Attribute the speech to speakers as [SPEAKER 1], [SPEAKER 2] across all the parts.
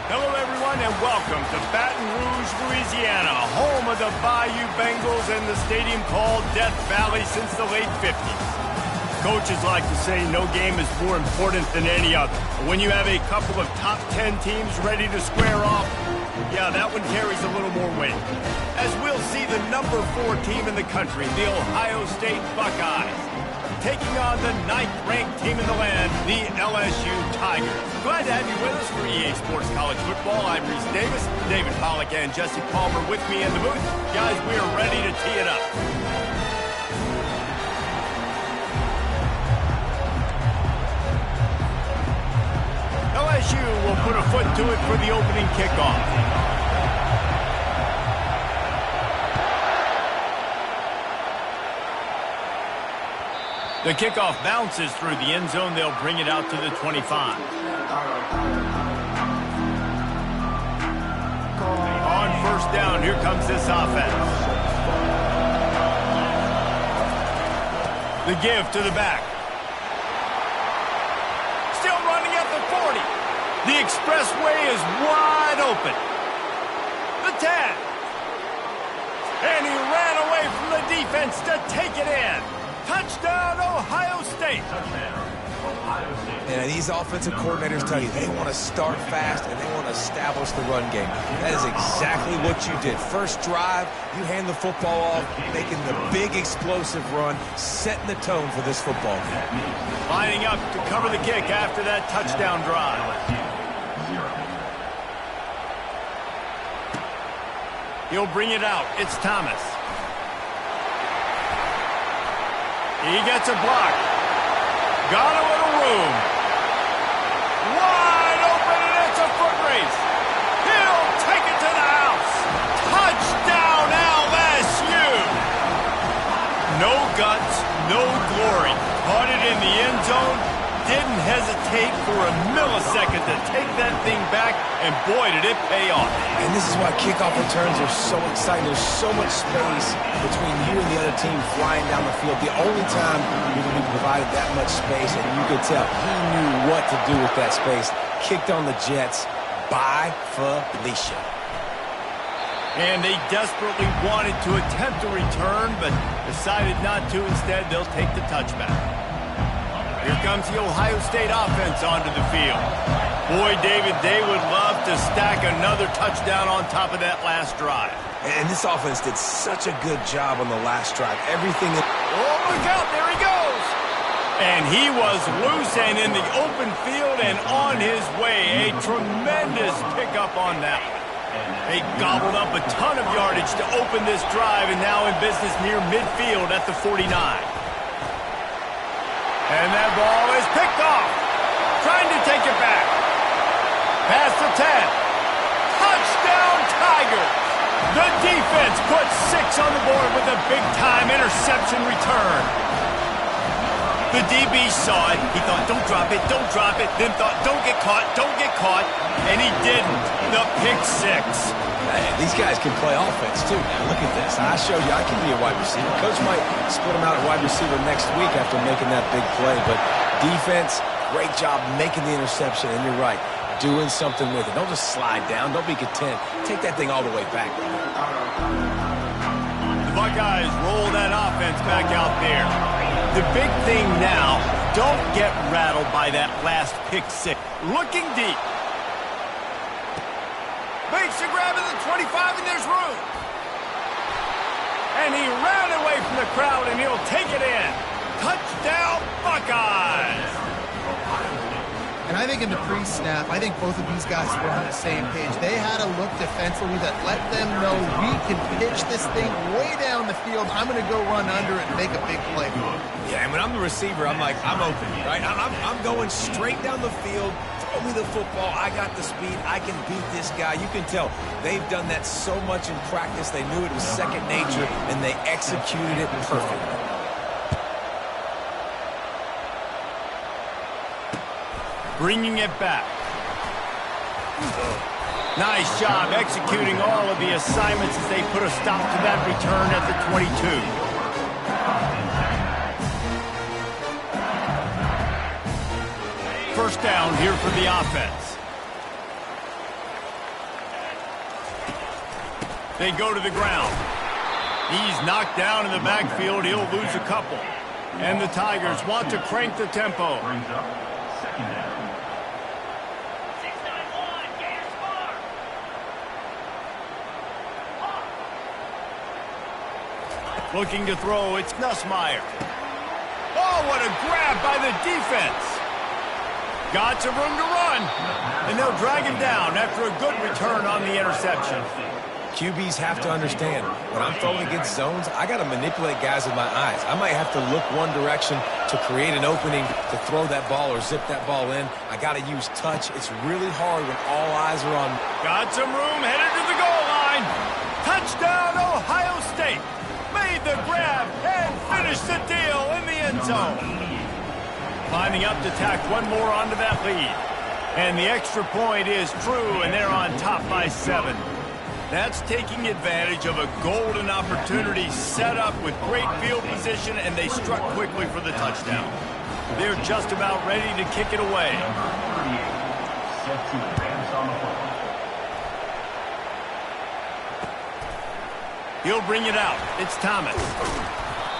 [SPEAKER 1] Hello, everyone, and welcome to Baton Rouge, Louisiana, home of the Bayou Bengals and the stadium called Death Valley since the late 50s. Coaches like to say no game is more important than any other. But when you have a couple of top 10 teams ready to square off, yeah, that one carries a little more weight. As we'll see the number 4 team in the country, the Ohio State Buckeyes, taking on the 9th-ranked team in the land, the LSU Tigers. Glad to have you with us for EA Sports College Football. I'm Reese Davis, David Pollack, and Jesse Palmer with me in the booth. Guys, we are ready to tee it up. LSU will put a foot to it for the opening kickoff. The kickoff bounces through the end zone. They'll bring it out to the 25. On first down, here comes this offense. The give to the back. Still running at the 40. The expressway is wide open. The 10. And he ran away from the defense to take it in. Touchdown, Ohio State.
[SPEAKER 2] And these offensive coordinators tell you they want to start fast and they want to establish the run game. That is exactly what you did. First drive, you hand the football off, making the big explosive run, setting the tone for this football game.
[SPEAKER 1] Lining up to cover the kick after that touchdown drive. He'll bring it out. It's Thomas. He gets a block. Got a little room. Wide open, and it's a foot race. He'll take it to the house. Touchdown, LSU. No guts, no glory. Caught it in the end zone. Didn't hesitate for a millisecond to take that thing back, and boy, did it pay off.
[SPEAKER 2] And this is why kickoff returns are so exciting. There's so much space between you and the other team flying down the field. The only time you're going to be provided that much space, and you could tell he knew what to do with that space. Kicked on the Jets by Felicia.
[SPEAKER 1] And they desperately wanted to attempt a return, but decided not to. Instead, they'll take the touchback. Here comes the Ohio State offense onto the field. Boy, David, they would love to stack another touchdown on top of that last drive.
[SPEAKER 2] And this offense did such a good job on the last drive. Everything...
[SPEAKER 1] Oh, look out, there he goes! And he was loose and in the open field and on his way. A tremendous pickup on that. They gobbled up a ton of yardage to open this drive, and now in business near midfield at the 49. And that ball is picked off. Trying to take it back. Past the 10. Touchdown, Tigers. The defense puts 6 on the board with a big-time interception return. The DB saw it. He thought, don't drop it, don't drop it. Then thought, don't get caught, don't get caught. And he didn't. The pick 6.
[SPEAKER 2] Man, these guys can play offense, too. Now, look at this. I showed you I can be a wide receiver. Coach might split him out at wide receiver next week after making that big play. But defense, great job making the interception. And you're right, doing something with it. Don't just slide down. Don't be content. Take that thing all the way back.
[SPEAKER 1] The Buckeyes roll that offense back out there. The big thing now, don't get rattled by that last pick 6. Looking deep. Makes a grab at the 25, and there's room. And he ran away from the crowd, and he'll take it in. Touchdown, Buckeyes!
[SPEAKER 3] And I think in the pre-snap, I think both of these guys were on the same page. They had a look defensively that let them know we can pitch this thing way down the field. I'm going to go run under it and make a big play.
[SPEAKER 2] Yeah, and when I'm the receiver, I'm like, I'm open, right? I'm going straight down the field. Throw me the football. I got the speed. I can beat this guy. You can tell they've done that so much in practice. They knew it was second nature, and they executed it perfectly.
[SPEAKER 1] Bringing it back. Nice job executing all of the assignments as they put a stop to that return at the 22. First down here for the offense. They go to the ground. He's knocked down in the backfield. He'll lose a couple. And the Tigers want to crank the tempo.
[SPEAKER 4] Brings up second down.
[SPEAKER 1] Looking to throw, it's Nussmeier. Oh, what a grab by the defense. Got some room to run. And they'll drag him down after a good return on the interception.
[SPEAKER 2] QBs have to understand, when I'm throwing against zones, I got to manipulate guys with my eyes. I might have to look one direction to create an opening to throw that ball or zip that ball in. I got to use touch. It's really hard when all eyes are on me.
[SPEAKER 1] Got some room, headed to the goal line. Touchdown, Ohio State. Made the grab and finished the deal in the end zone. Climbing up to tack one more onto that lead. And the extra point is true, and they're on top by 7. That's taking advantage of a golden opportunity set up with great field position, and they struck quickly for the touchdown. They're just about ready to kick it away.
[SPEAKER 4] Number 38, set to advance on the football.
[SPEAKER 1] He'll bring it out. It's Thomas.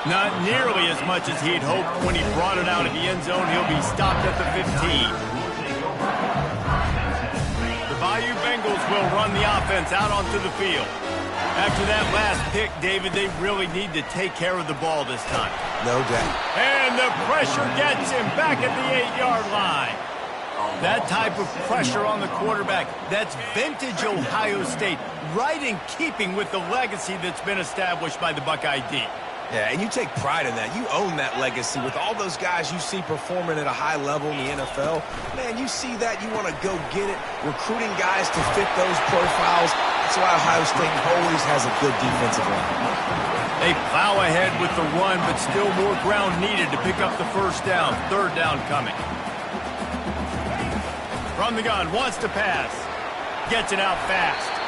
[SPEAKER 1] Not nearly as much as he'd hoped when he brought it out of the end zone. He'll be stopped at the 15. Bayou Bengals will run the offense out onto the field. After that last pick, David, they really need to take care of the ball this time.
[SPEAKER 2] No doubt.
[SPEAKER 1] And the pressure gets him back at the 8-yard line. That type of pressure on the quarterback, that's vintage Ohio State, right in keeping with the legacy that's been established by the Buckeye D.
[SPEAKER 2] Yeah, and you take pride in that. You own that legacy with all those guys you see performing at a high level in the NFL. Man, you see that, you want to go get it. Recruiting guys to fit those profiles. That's why Ohio State always has a good defensive line.
[SPEAKER 1] They plow ahead with the run, but still more ground needed to pick up the first down. Third down coming. From the gun, wants to pass. Gets it out fast.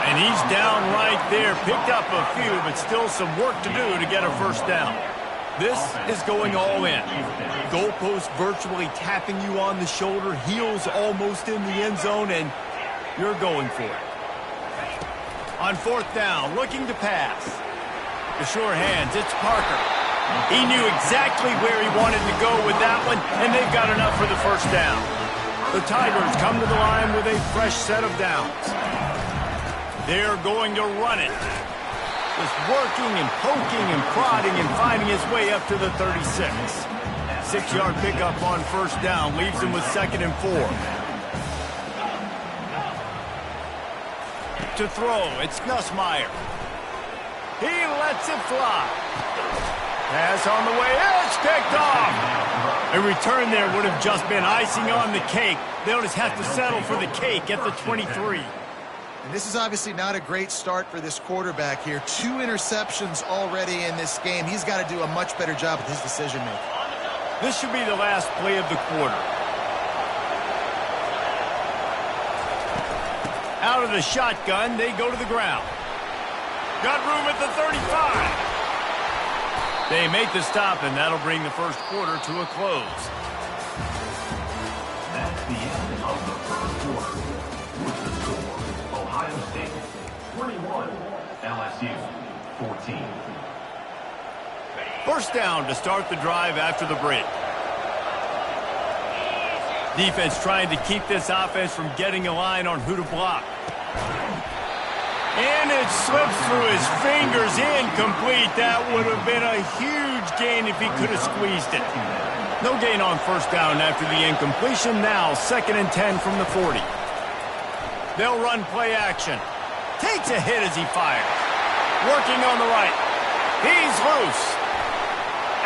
[SPEAKER 1] And he's down right there. Picked up a few, but still some work to do to get a first down. This is going all in. Goalpost virtually tapping you on the shoulder. Heels almost in the end zone, and you're going for it. On fourth down, looking to pass. The sure hands, it's Parker. He knew exactly where he wanted to go with that one, and they've got enough for the first down. The Tigers come to the line with a fresh set of downs. They're going to run it. Just working and poking and prodding and finding his way up to the 36. 6-yard pickup on first down leaves him with 2nd and 4. To throw, it's Nussmeier. He lets it fly. Pass on the way, it's picked off. A return there would have just been icing on the cake. They'll just have to settle for the cake at the 23.
[SPEAKER 3] And this is obviously not a great start for this quarterback here. 2 interceptions already in this game. He's got to do a much better job with his decision-making.
[SPEAKER 1] This should be the last play of the quarter. Out of the shotgun, they go to the ground. Got room at the 35. They make the stop, and that'll bring the first quarter to a close.
[SPEAKER 4] That's the end of the first quarter. With the score, Ohio State 21, LSU 14.
[SPEAKER 1] First down to start the drive after the break. Defense trying to keep this offense from getting a line on who to block. And it slips through his fingers, incomplete. That would have been a huge gain if he could have squeezed it. No gain on first down after the incompletion. Now 2nd and 10 from the 40. They'll run play action. Takes a hit as he fires. Working on the right. He's loose.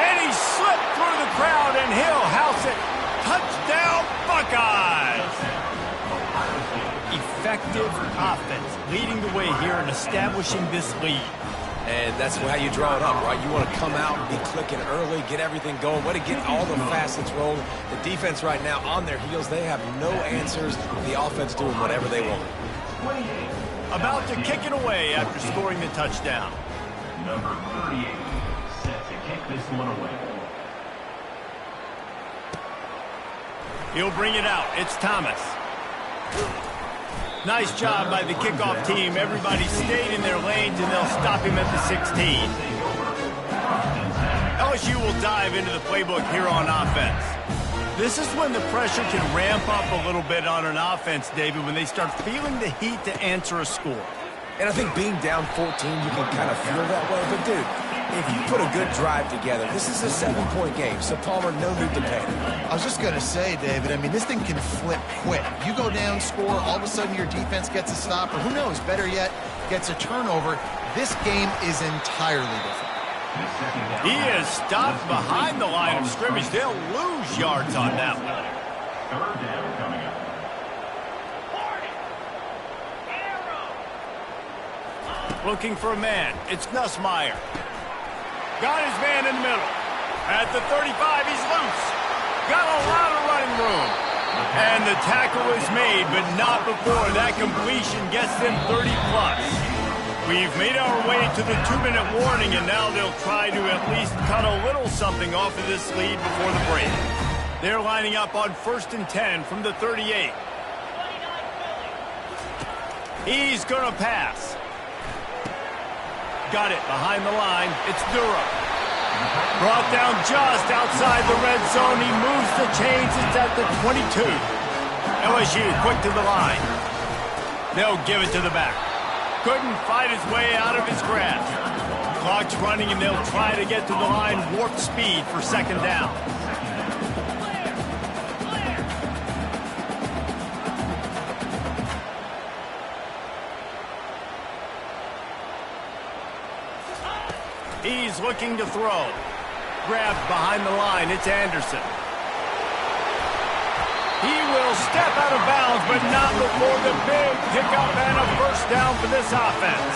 [SPEAKER 1] And he slipped through the crowd, and he'll house it. Touchdown, Buckeyes! Effective offense, leading the way here and establishing this lead.
[SPEAKER 2] And that's how you draw it up, right? You want to come out and be clicking early, get everything going, want to get all the facets rolling. The defense right now on their heels, they have no answers. The offense doing whatever they want.
[SPEAKER 1] About to kick it away after scoring the touchdown.
[SPEAKER 4] Number 38, set to kick this one away.
[SPEAKER 1] He'll bring it out. It's Thomas. Nice job by the kickoff team. Everybody stayed in their lanes, and they'll stop him at the 16. LSU will dive into the playbook here on offense. This is when the pressure can ramp up a little bit on an offense, David, when they start feeling the heat to answer a score.
[SPEAKER 2] And I think being down 14, you can kind of feel that way. But, dude, if you put a good drive together, this is a 7-point game, so Palmer, no need to panic.
[SPEAKER 3] I was just going to say, David, I mean, this thing can flip quick. You go down, score, all of a sudden your defense gets a stop, or who knows, better yet, gets a turnover. This game is entirely different.
[SPEAKER 1] He is stopped behind the line of scrimmage. They'll lose yards on that one.
[SPEAKER 4] Third down coming up.
[SPEAKER 1] Looking for a man. It's Nussmeier. Got his man in the middle. At the 35, he's loose. Got a lot of running room. And the tackle is made, but not before that completion gets them 30-plus. We've made our way to the 2-minute warning, and now they'll try to at least cut a little something off of this lead before the break. They're lining up on 1st and 10 from the 38. He's going to pass. Got it behind the line. It's Durham. Brought down just outside the red zone. He moves the chains. It's at the 22. LSU quick to the line. They'll give it to the back. Couldn't fight his way out of his grasp. Clock's running, and they'll try to get to the line warp speed for 2nd down. He's looking to throw. Grabbed behind the line. It's Anderson. He will step out of bounds, but not before the big pickup and a 1st down for this offense.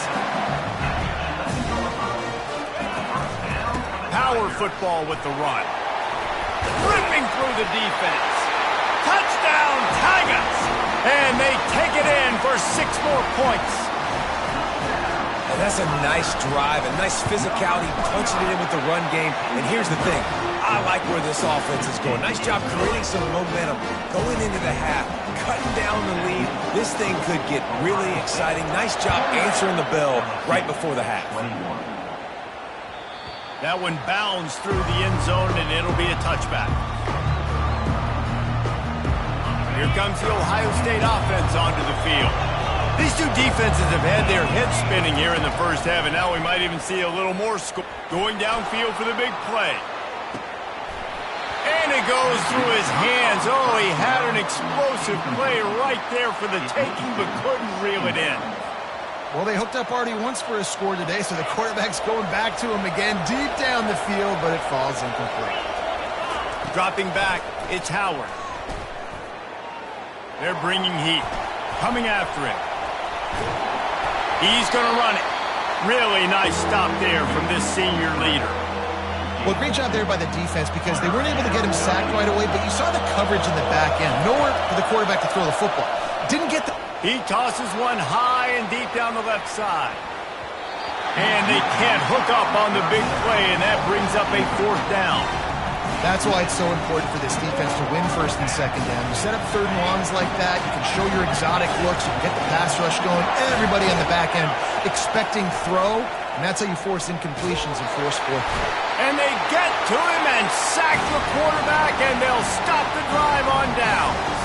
[SPEAKER 1] Power football with the run. Ripping through the defense. Touchdown, Tigers! And they take it in for 6 more points.
[SPEAKER 2] And that's a nice drive, a nice physicality, punching it in with the run game. And here's the thing. I like where this offense is going. Nice job creating some momentum, going into the half, cutting down the lead. This thing could get really exciting. Nice job answering the bell right before the half.
[SPEAKER 1] That one bounds through the end zone, and it'll be a touchback. Here comes the Ohio State offense onto the field. These two defenses have had their heads spinning here in the first half, and now we might even see a little more score. Going downfield for the big play. And it goes through his hands. Oh, he had an explosive play right there for the taking, but couldn't reel it in.
[SPEAKER 3] Well, they hooked up already once for a score today, so the quarterback's going back to him again deep down the field, but it falls incomplete.
[SPEAKER 1] Dropping back, it's Howard. They're bringing heat. Coming after him. He's going to run it. Really nice stop there from this senior leader.
[SPEAKER 3] Well, great job there by the defense because they weren't able to get him sacked right away, but you saw the coverage in the back end. Nowhere for the quarterback to throw the football. Didn't get the...
[SPEAKER 1] He tosses one high and deep down the left side. And they can't hook up on the big play, and that brings up a 4th down.
[SPEAKER 3] That's why it's so important for this defense to win 1st and 2nd down. You set up 3rd and longs like that, you can show your exotic looks, you can get the pass rush going, everybody on the back end expecting throw, and that's how you force incompletions and force 4th.
[SPEAKER 1] And they get to him and sack the quarterback, and they'll stop the drive on downs.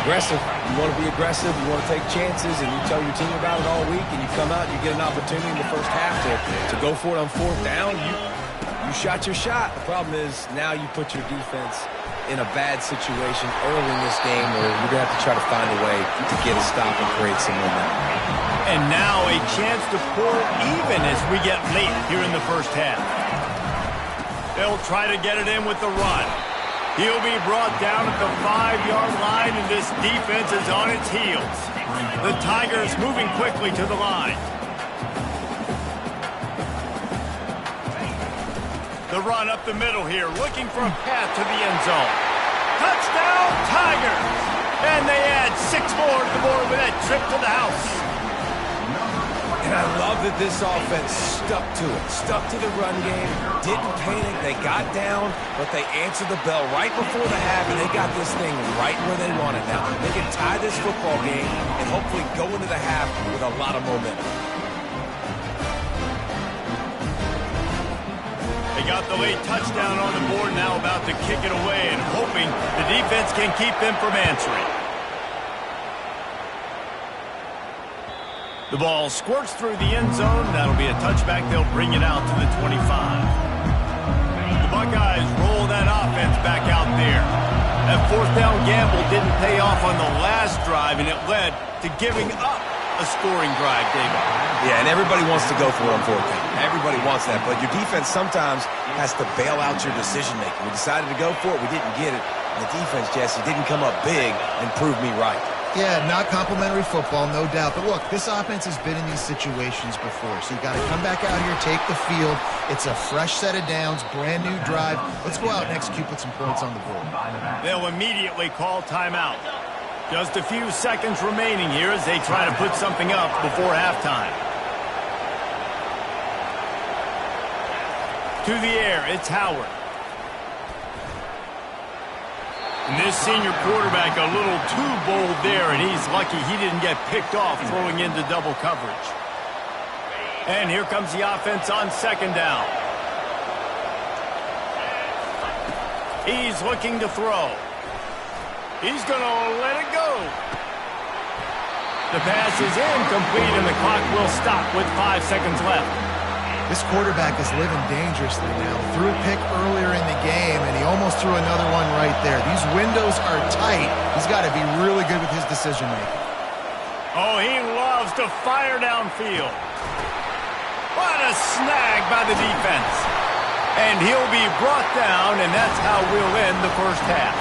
[SPEAKER 2] Aggressive. You want to be aggressive, you want to take chances, and you tell your team about it all week, and you come out and you get an opportunity in the first half to go for it on 4th down. You shot your shot. The problem is now you put your defense in a bad situation early in this game where you're going to have to try to find a way to get a stop and create some momentum.
[SPEAKER 1] And now a chance to pull even as we get late here in the first half. They'll try to get it in with the run. He'll be brought down at the 5-yard line, and this defense is on its heels. The Tigers moving quickly to the line. The run up the middle here, looking for a path to the end zone. Touchdown, Tigers! And they add 6 more to the board with that trip to the house.
[SPEAKER 2] And And I love that this offense stuck to it, stuck to the run game, didn't panic, they got down, but they answered the bell right before the half, and they got this thing right where they want it now. They can tie this football game and hopefully go into the half with a lot of momentum.
[SPEAKER 1] They got the late touchdown on the board, now about to kick it away and hoping the defense can keep them from answering. The ball squirts through the end zone. That'll be a touchback. They'll bring it out to the 25. The Buckeyes roll that offense back out there. That fourth down gamble didn't pay off on the last drive, and it led to giving up a scoring drive, David.
[SPEAKER 2] Yeah, and everybody wants to go for it on fourth down. Everybody wants that, but your defense sometimes has to bail out your decision-making. We decided to go for it. We didn't get it. And the defense, Jesse, didn't come up big and prove me right.
[SPEAKER 3] Yeah, not complimentary football, no doubt. But look, this offense has been in these situations before, so you got to come back out here, take the field. It's a fresh set of downs, brand new drive. Let's go out and execute, put some points on the board.
[SPEAKER 1] They'll immediately call timeout. Just a few seconds remaining here as they try to put something up before halftime. To the air, it's Howard. And this senior quarterback a little too bold there, and he's lucky he didn't get picked off throwing into double coverage. And here comes the offense on second down. He's looking to throw. He's going to let it go. The pass is incomplete, and the clock will stop with 5 seconds left.
[SPEAKER 3] This quarterback is living dangerously now. Threw a pick earlier in the game, and he almost threw another one right there. These windows are tight. He's got to be really good with his decision-making.
[SPEAKER 1] Oh, he loves to fire downfield. What a snag by the defense. And he'll be brought down, and that's how we'll end the first half.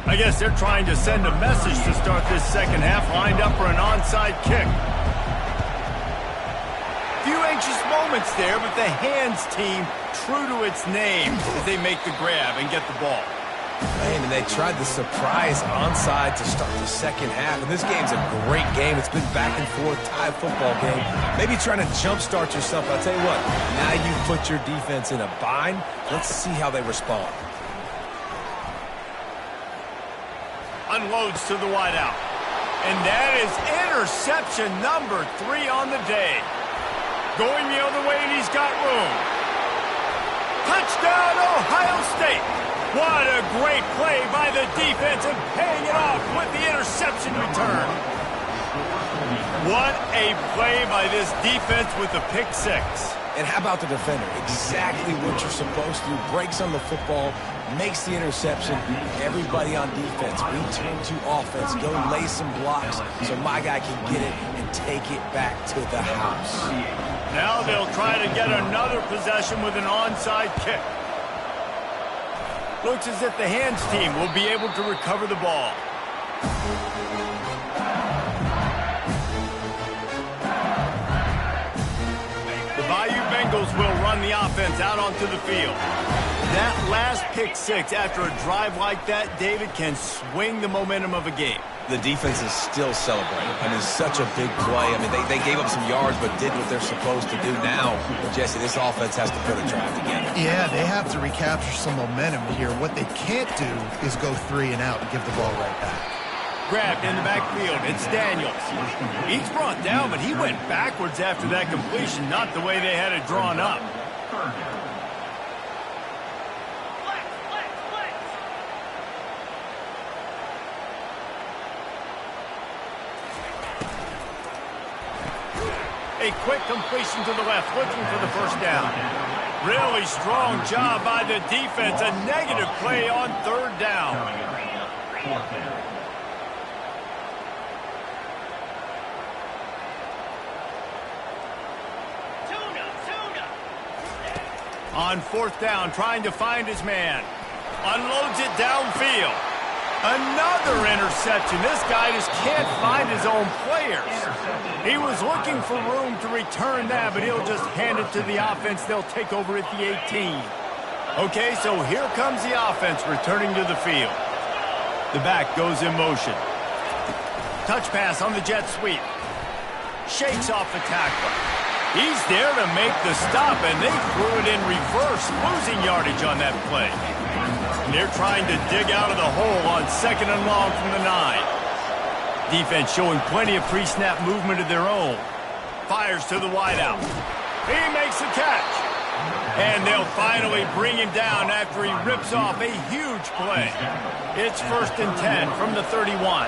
[SPEAKER 1] I guess they're trying to send a message to start this second half, lined up for an onside kick. Few anxious moments there, but the hands team true to its name as they make the grab and get the ball.
[SPEAKER 2] Man, and they tried the surprise onside to start the second half, and this game's a great game. It's been back and forth, tie football game. Maybe trying to jumpstart yourself. I'll tell you what, now you've put your defense in a bind. Let's see how they respond.
[SPEAKER 1] Unloads to the wideout. And that is interception number 3 on the day. Going the other way, and he's got room. Touchdown, Ohio State. What a great play by the defense and paying it off with the interception return. What a play by this defense with the pick six.
[SPEAKER 2] And how about the defender? Exactly what you're supposed to do. Breaks on the football, makes the interception. Everybody on defense, return to offense. Go lay some blocks so my guy can get it and take it back to the house.
[SPEAKER 1] Now they'll try to get another possession with an onside kick. Looks as if the hands team will be able to recover the ball. Bayou Bengals will run the offense out onto the field. That last pick six after a drive like that, David, can swing the momentum of a game.
[SPEAKER 2] The defense is still celebrating. I mean, such a big play. I mean, they gave up some yards but did what they're supposed to do now. Jesse, this offense has to put a drive together. Yeah,
[SPEAKER 3] they have to recapture some momentum here. What they can't do is go 3 and out and give the ball right back.
[SPEAKER 1] Grabbed in the backfield. It's Daniels. He's brought down, but he went backwards after that completion, not the way they had it drawn up. A quick completion to the left, looking for the first down. Really strong job by the defense. A negative play on third down. On fourth down, trying to find his man. Unloads it downfield. Another interception. This guy just can't find his own players. He was looking for room to return that, but he'll just hand it to the offense. They'll take over at the 18. Okay, so here comes the offense returning to the field. The back goes in motion. Touch pass on the jet sweep. Shakes off the tackler. He's there to make the stop, and they threw it in reverse, losing yardage on that play. And they're trying to dig out of the hole on 2nd and long from the 9. Defense showing plenty of pre-snap movement of their own. Fires to the wideout. He makes the catch. And they'll finally bring him down after he rips off a huge play. It's 1st and 10 from the 31.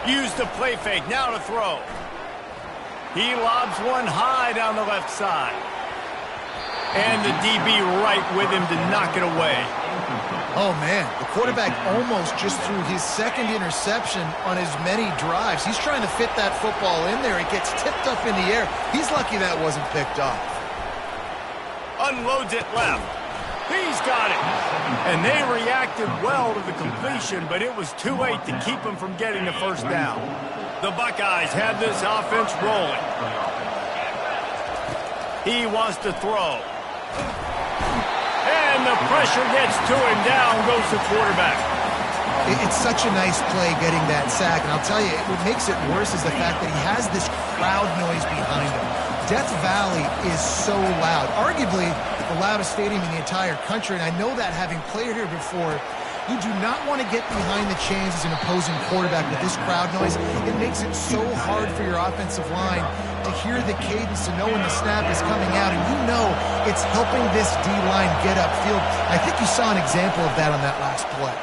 [SPEAKER 1] Use the play fake, now to throw. He lobs one high down the left side. And the DB right with him to knock it away.
[SPEAKER 3] Oh, man, the quarterback almost just threw his 2nd interception on as many drives. He's trying to fit that football in there. It gets tipped up in the air. He's lucky that wasn't picked off.
[SPEAKER 1] Unloads it left. He's got it. And they reacted well to the completion, but it was too late to keep him from getting the 1st down. The Buckeyes have this offense rolling. He wants to throw. And the pressure gets to him. Down goes the quarterback.
[SPEAKER 3] It's such a nice play getting that sack. And I'll tell you, what makes it worse is the fact that he has this crowd noise behind him. Death Valley is so loud. Arguably the loudest stadium in the entire country. And I know that having played here before. You do not want to get behind the chains as an opposing quarterback with this crowd noise. It makes it so hard for your offensive line to hear the cadence, to know when the snap is coming out, and you know it's helping this D-line get upfield. I think you saw an example of that on that last play.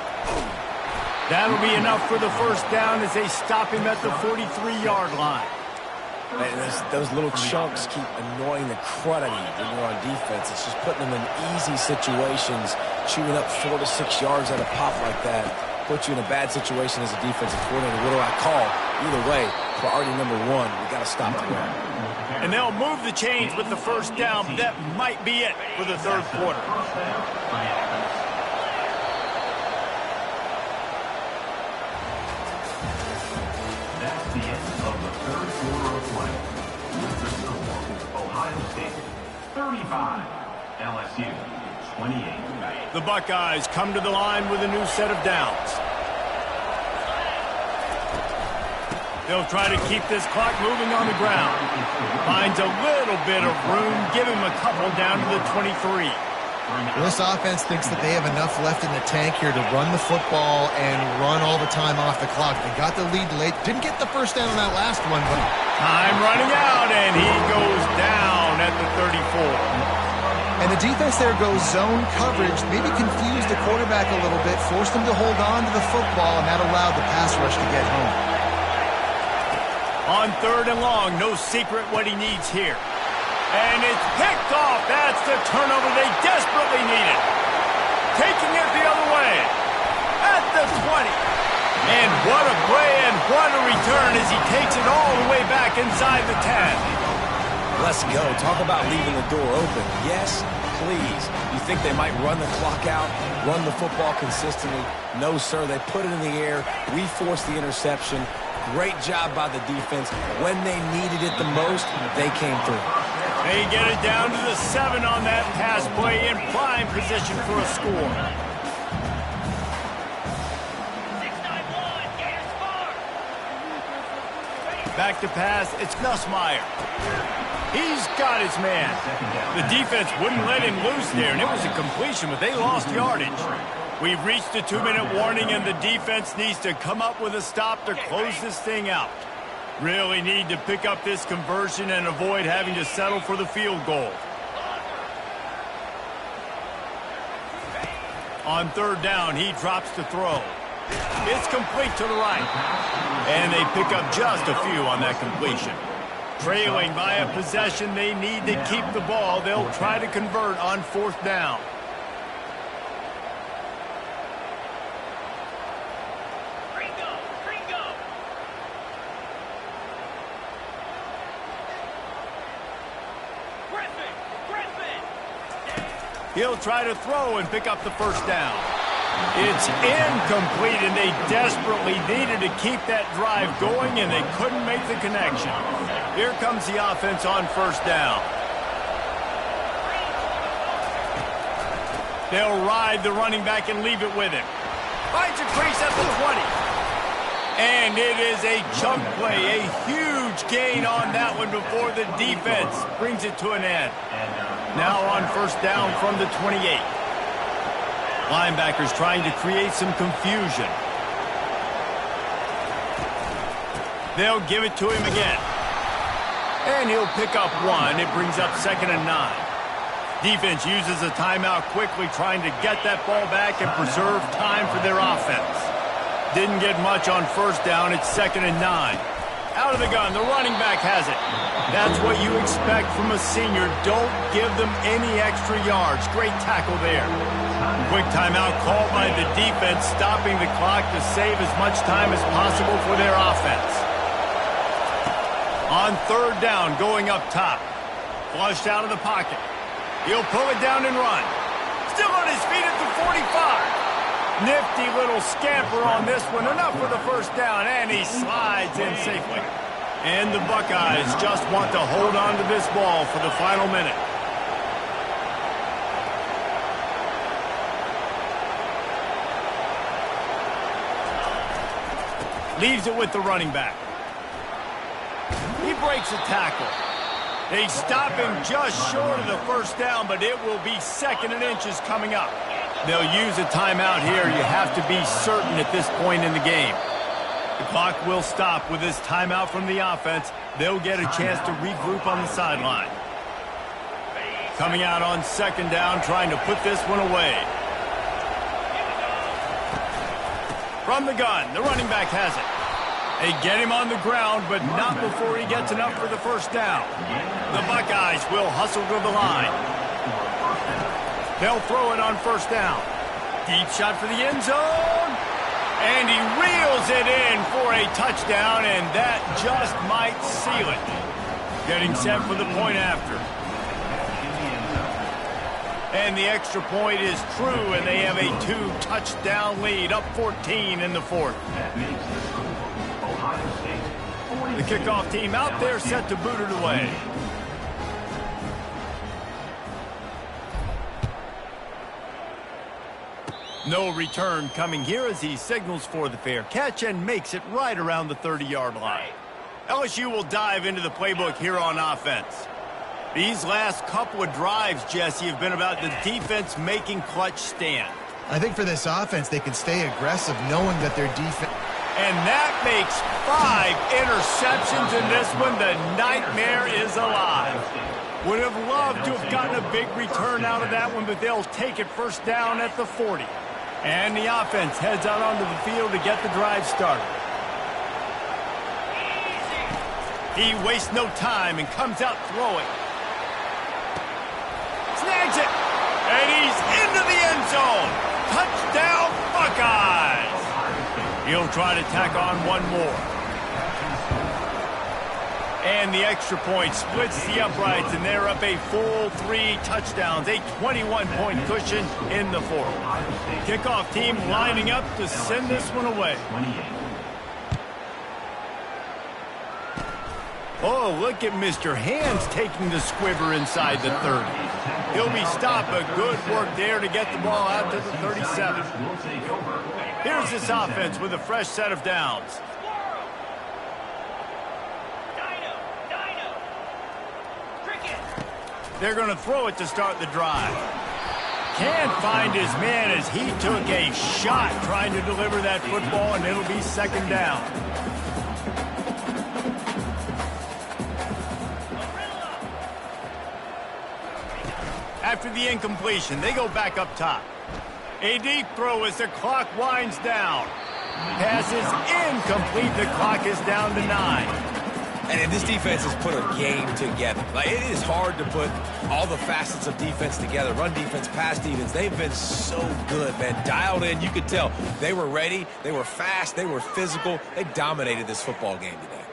[SPEAKER 1] That'll be enough for the 1st down as they stop him at the 43-yard line.
[SPEAKER 2] Man, those little chunks keep annoying the crud out of you when you're on defense. It's just putting them in easy situations, chewing up 4 to 6 yards at a pop like that. Put you in a bad situation as a defensive coordinator. What do I call? Either way, priority number 1, we got to stop the run.
[SPEAKER 1] And they'll move the chains with the 1st down. That might be it for the 3rd quarter.
[SPEAKER 4] That's the end of the 3rd quarter of play. With the score, Ohio State 35, LSU 28.
[SPEAKER 1] The Buckeyes come to the line with a new set of downs. They'll try to keep this clock moving on the ground. Finds a little bit of room, give him a couple down to the 23.
[SPEAKER 3] Well, this offense thinks that they have enough left in the tank here to run the football and run all the time off the clock. They got the lead late. Didn't get the 1st down on that last one, but...
[SPEAKER 1] Time running out, and he goes down at the 34.
[SPEAKER 3] And the defense there goes zone coverage, maybe confused the quarterback a little bit, forced him to hold on to the football, and that allowed the pass rush to get home.
[SPEAKER 1] On 3rd and long, no secret what he needs here. And it's picked off. That's the turnover they desperately needed. Taking it the other way. At the 20. And what a play and what a return as he takes it all the way back inside the 10.
[SPEAKER 2] Let's go. Talk about leaving the door open. Yes, please. You think they might run the clock out, run the football consistently? No, sir. They put it in the air. We forced the interception. Great job by the defense. When they needed it the most, they came through.
[SPEAKER 1] They get it down to the 7 on that pass play in prime position for a score. Back to pass, it's Nussmeier. He's got his man. The defense wouldn't let him loose there, and it was a completion, but they lost yardage. We've reached a 2-minute warning, and the defense needs to come up with a stop to close this thing out. Really need to pick up this conversion and avoid having to settle for the field goal. On 3rd down, he drops to throw. It's complete to the right. And they pick up just a few on that completion. Trailing by a possession, they need to keep the ball. They'll try to convert on 4th down. He'll try to throw and pick up the 1st down. It's incomplete, and they desperately needed to keep that drive going, and they couldn't make the connection. Here comes the offense on first down. They'll ride the running back and leave it with him. Finds a crease at the 20. And it is a chunk play, a huge gain on that one before the defense brings it to an end. Now on first down from the 28. Linebackers trying to create some confusion. They'll give it to him again. And he'll pick up one. It brings up 2nd and 9. Defense uses a timeout quickly, trying to get that ball back and preserve time for their offense. Didn't get much on first down. It's 2nd and 9. Out of the gun, the running back has it. That's what you expect from a senior. Don't give them any extra yards. Great tackle there. Quick timeout called by the defense, stopping the clock to save as much time as possible for their offense. On third down, going up top. Flushed out of the pocket. He'll pull it down and run. Still on his feet at the 45. Nifty little scamper on this one. Enough for the first down, and he slides in safely. And the Buckeyes just want to hold on to this ball for the final minute. Leaves it with the running back. He breaks a tackle. They stop him just short of the first down, but it will be 2nd and inches coming up. They'll use a timeout here. You have to be certain at this point in the game. The clock will stop with this timeout from the offense. They'll get a chance to regroup on the sideline. Coming out on 2nd down, trying to put this one away. From the gun, the running back has it. They get him on the ground, but not before he gets enough for the first down. The Buckeyes will hustle to the line. They'll throw it on first down. Deep shot for the end zone. And he reels it in for a touchdown, and that just might seal it. Getting set for the point after. And the extra point is true, and they have a 2-touchdown lead, up 14 in the 4th. The kickoff team out there set to boot it away. No return coming here as he signals for the fair catch and makes it right around the 30-yard line. LSU will dive into the playbook here on offense. These last couple of drives, Jesse, have been about the defense making clutch stand.
[SPEAKER 3] I think for this offense, they can stay aggressive knowing that their defense...
[SPEAKER 1] And that makes 5 interceptions in this one. The nightmare is alive. Would have loved to have gotten a big return out of that one, but they'll take it first down at the 40. And the offense heads out onto the field to get the drive started. He wastes no time and comes out throwing. Snags it. And he's into the end zone. Touchdown, Buckeyes. He'll try to tack on one more. And the extra point splits the uprights, and they're up a full 3 touchdowns, a 21-point cushion in the 4th. Kickoff team lining up to send this one away. Oh, look at Mr. Hands taking the squiver inside the 30. He'll be stopped, but good work there to get the ball out to the 37. Here's this offense with a fresh set of downs. They're going to throw it to start the drive. Can't find his man as he took a shot trying to deliver that football, and it'll be 2nd down. After the incompletion, they go back up top. A deep throw as the clock winds down. Pass is incomplete. The clock is down to 9.
[SPEAKER 2] And this defense has put a game together. Like, it is hard to put all the facets of defense together. Run defense, pass defense. They've been so good, man. Dialed in. You could tell they were ready. They were fast. They were physical. They dominated this football game today.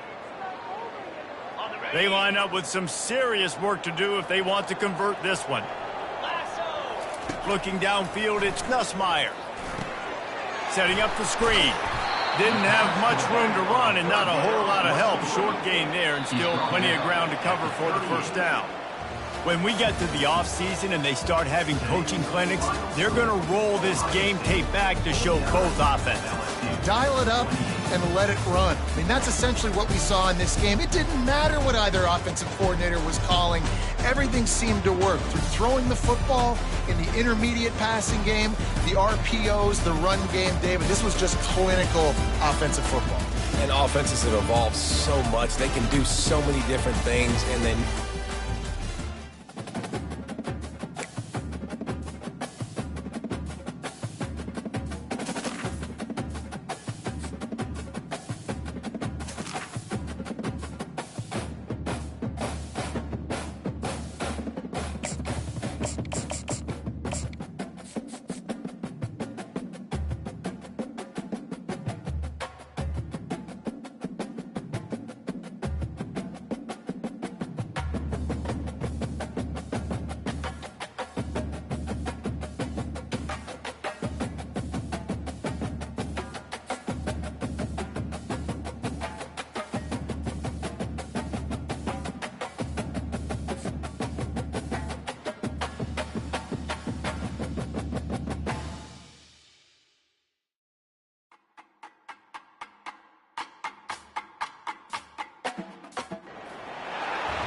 [SPEAKER 1] They line up with some serious work to do if they want to convert this one. Looking downfield, it's Nussmeier. setting up the screen. Didn't have much room to run and not a whole lot of help. Short gain there and still plenty of ground to cover for the first down. When we get to the offseason and they start having coaching clinics, they're going to roll this game tape back to show both offenses.
[SPEAKER 3] Dial it up and let it run. I mean, that's essentially what we saw in this game. It didn't matter what either offensive coordinator was calling. Everything seemed to work through throwing the football in the intermediate passing game, the RPOs, the run game. David, this was just clinical offensive football.
[SPEAKER 2] And offenses have evolved so much. They can do so many different things, and then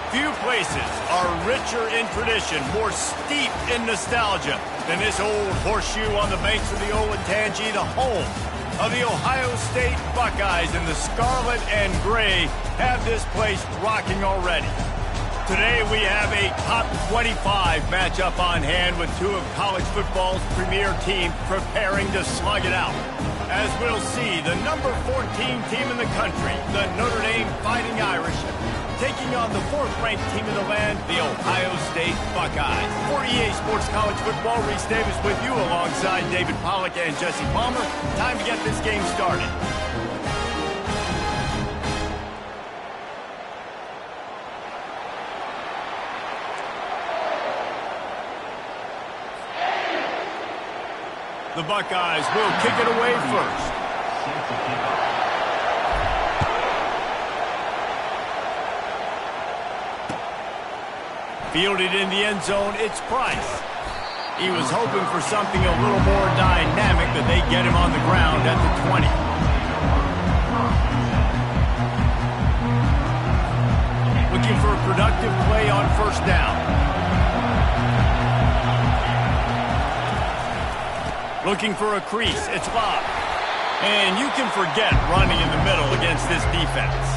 [SPEAKER 1] Few places are richer in tradition, more steep in nostalgia than this old horseshoe on the banks of the Olentangy, the home of the Ohio State Buckeyes, and the scarlet and gray have this place rocking already. Today we have a top 25 matchup on hand with two of college football's premier teams preparing to slug it out. As we'll see, the number 14 team in the country, the Notre Dame Fighting Irish, taking on the fourth-ranked team in the land, the Ohio State Buckeyes. For EA Sports College Football, Reese Davis with you alongside David Pollack and Jesse Palmer. Time to get this game started. The Buckeyes will kick it away first. Fielded in the end zone, it's Price. He was hoping for something a little more dynamic, but they get him on the ground at the 20. Looking for a productive play on first down. Looking for a crease, it's Love. And you can forget running in the middle against this defense.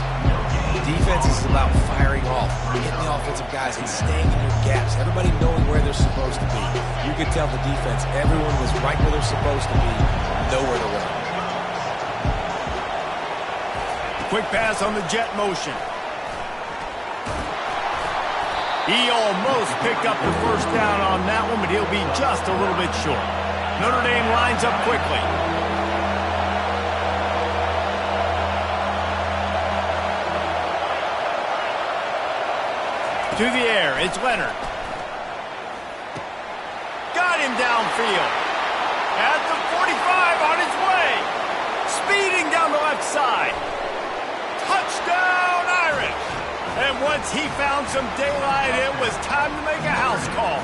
[SPEAKER 2] defense is about firing off, getting the offensive guys and staying in your gaps, everybody knowing where they're supposed to be. You could tell the defense, everyone was right where they're supposed to be, nowhere to run.
[SPEAKER 1] Quick pass on the jet motion. He almost picked up the first down on that one, but he'll be just a little bit short. Notre Dame lines up quickly. To the air, it's Leonard. Got him downfield. At the 45, on his way. Speeding down the left side. Touchdown, Irish. And once he found some daylight, it was time to make a house call.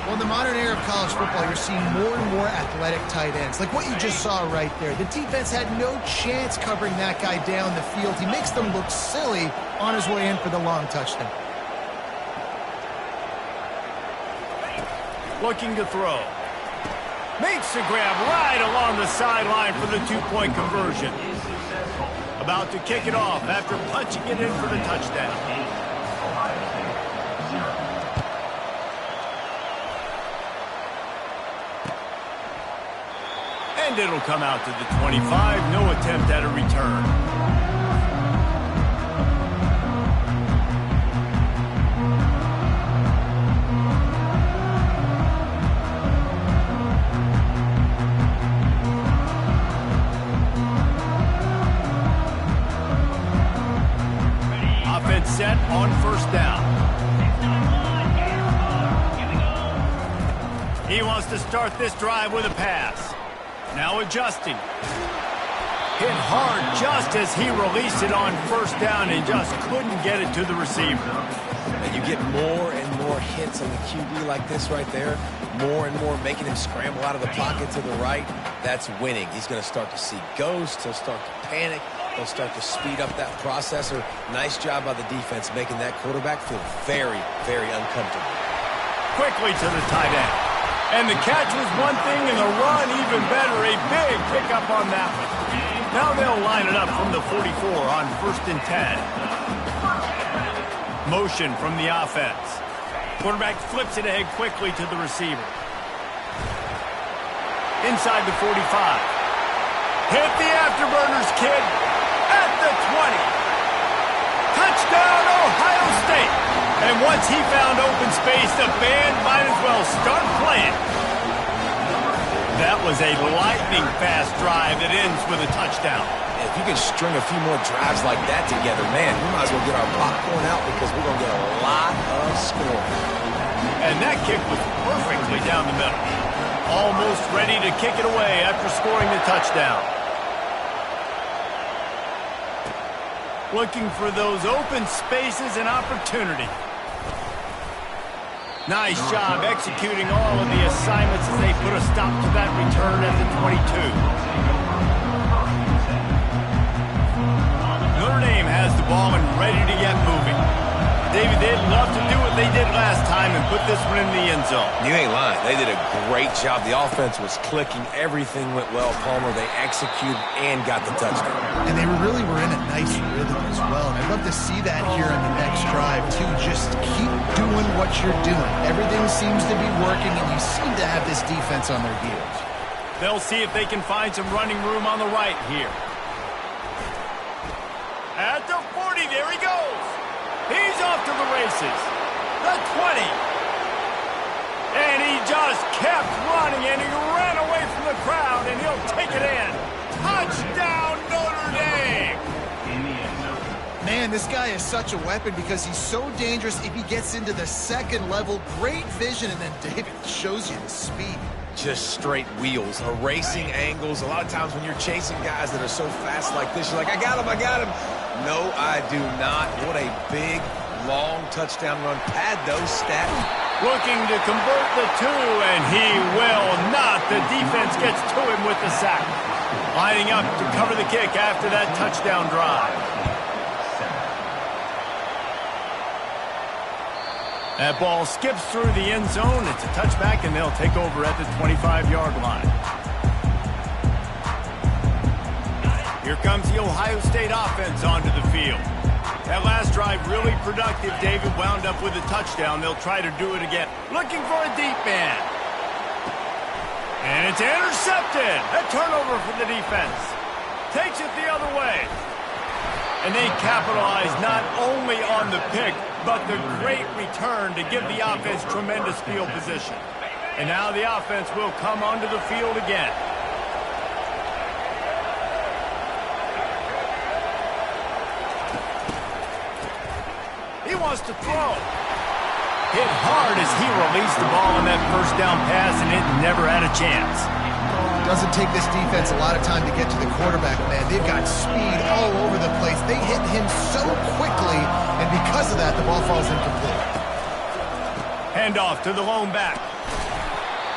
[SPEAKER 3] Well, in the modern era of college football, you're seeing more and more athletic tight ends. Like what you just saw right there. The defense had no chance covering that guy down the field. He makes them look silly on his way in for the long touchdown.
[SPEAKER 1] Looking to throw. Makes the grab right along the sideline for the two-point conversion. About to kick it off after punching it in for the touchdown. And it'll come out to the 25. No attempt at a return. Offense set on first down. He wants to start this drive with a pass. Now adjusting. Hit hard just as he released it on first down and just couldn't get it to the receiver.
[SPEAKER 2] And you get more and more hits on the QB like this right there. More and more making him scramble out of the pocket to the right. That's winning. He's going to start to see ghosts. He'll start to panic. He'll start to speed up that processor. Nice job by the defense making that quarterback feel very, very uncomfortable.
[SPEAKER 1] Quickly to the tight end. And the catch was one thing and the run even better. A big pickup on that one. Now they'll line it up from the 44 on 1st and 10. Motion from the offense. Quarterback flips it ahead quickly to the receiver. Inside the 45. Hit the afterburners, kid. At the 20. Touchdown, Ohio State. And once he found open space, the band might as well start playing. That was a lightning-fast drive that ends with a touchdown.
[SPEAKER 2] If you can string a few more drives like that together, man, we might as well get our popcorn out because we're going to get a lot of scoring.
[SPEAKER 1] And that kick was perfectly down the middle. Almost ready to kick it away after scoring the touchdown. Looking for those open spaces and opportunity. Nice job executing all of the assignments as they put a stop to that return at the 22. Notre Dame has the ball and ready to get moving. David, they'd love to do what they did last time and put this one in the end zone.
[SPEAKER 2] You ain't lying. They did a great job. The offense was clicking. Everything went well, Palmer. They executed and got the touchdown.
[SPEAKER 3] And they really were in a nice rhythm as well. And I'd love to see that here on the next drive, too. Just keep doing what you're doing. Everything seems to be working, and you seem to have this defense on their heels.
[SPEAKER 1] They'll see if they can find some running room on the right here. At the 40, there he goes. He's off to the races. The 20. And he just kept running, and he ran away from the crowd, and he'll take it in. Touchdown, Notre Dame.
[SPEAKER 3] Man, this guy is such a weapon because he's so dangerous if he gets into the second level. Great vision, and then David shows you the speed.
[SPEAKER 2] Just straight wheels, erasing angles. A lot of times when you're chasing guys that are so fast like this, you're like, I got him, I got him. No, I do not. What a big, long touchdown run. Pad those stats.
[SPEAKER 1] Looking to convert the two, and he will not. The defense gets to him with the sack. Lining up to cover the kick after that touchdown drive. That ball skips through the end zone. It's a touchback, and they'll take over at the 25-yard line. Here comes the Ohio State offense onto the field. That last drive really productive. David wound up with a touchdown. They'll try to do it again. Looking for a deep man. And it's intercepted. A turnover for the defense. Takes it the other way. And they capitalize not only on the pick, but the great return to give the offense tremendous field position. And now the offense will come onto the field again. He wants to throw. Hit hard as he released the ball on that first down pass, and it never had a chance.
[SPEAKER 3] Doesn't take this defense a lot of time to get to the quarterback, man. They've got speed all over the place. They hit him so quickly, and because of that, the ball falls incomplete.
[SPEAKER 1] Handoff to the lone back.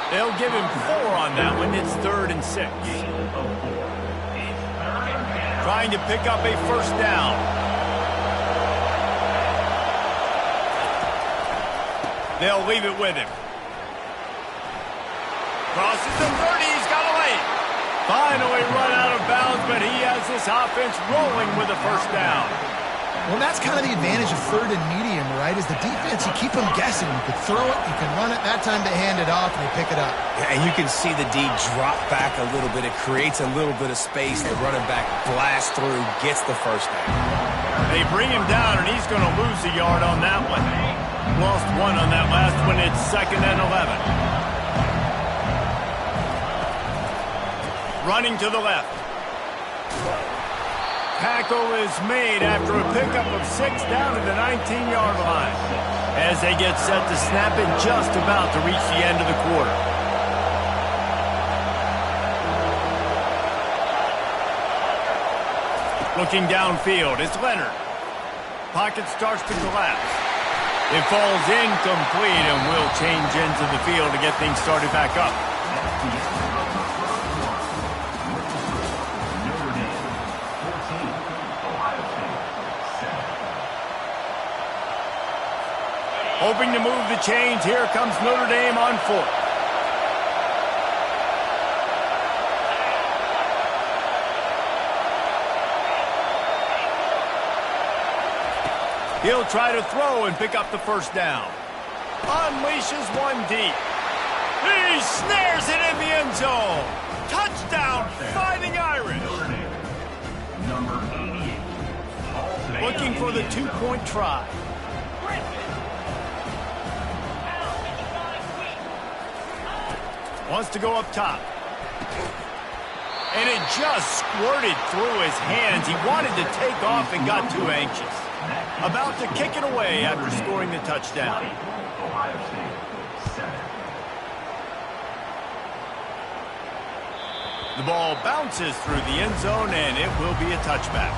[SPEAKER 1] They'll give him 4 on that one. It's 3rd and 6. Trying to pick up a first down. They'll leave it with him. Crosses the 30, he's got a lane. Finally run out of bounds, but he has this offense rolling with a first down.
[SPEAKER 3] Well, that's kind of the advantage of 3rd and medium, right? Is the defense, you keep them guessing. You can throw it, you can run it. That time they hand it off and they pick it up.
[SPEAKER 2] Yeah, and you can see the D drop back a little bit. It creates a little bit of space. The running back blasts through, gets the first down.
[SPEAKER 1] They bring him down, and he's going to lose a yard on that one. Lost 1 on that last one. It's 2nd and 11. Running to the left. Tackle is made after a pickup of 6 down to the 19-yard line. As they get set to snap it, just about to reach the end of the quarter. Looking downfield, it's Leonard. Pocket starts to collapse. It falls incomplete and will change ends of the field to get things started back up. Hoping to move the chains, here comes Notre Dame on foot. He'll try to throw and pick up the first down. Unleashes one deep. He snares it in the end zone. Touchdown, Fighting Irish.
[SPEAKER 4] Number 88.
[SPEAKER 1] Looking for the two-point try. Wants to go up top. And it just squirted through his hands. He wanted to take off and got too anxious. About to kick it away after scoring the touchdown.
[SPEAKER 4] Ohio State, 7.
[SPEAKER 1] The ball bounces through the end zone, and it will be a touchback.